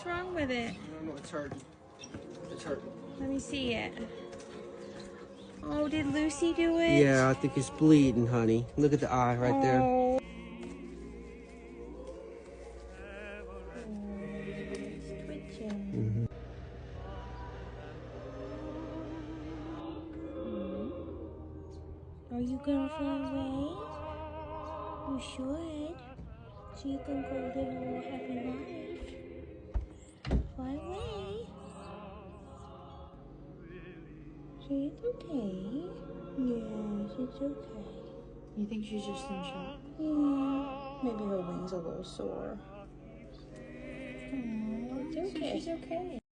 wrong with it? I don't know. It's hurting. It's hurting. Let me see it. Oh, did Lucy do it? Yeah, I think it's bleeding, honey. Look at the eye right there. Oh. It's twitching. Are you gonna fly away? You should. So you can go live a little happy life. Fly away. See, it's okay. Yes, it's okay. You think she's just in shock? Yeah. Maybe her wing's a little sore. Aww, It's okay. she's okay.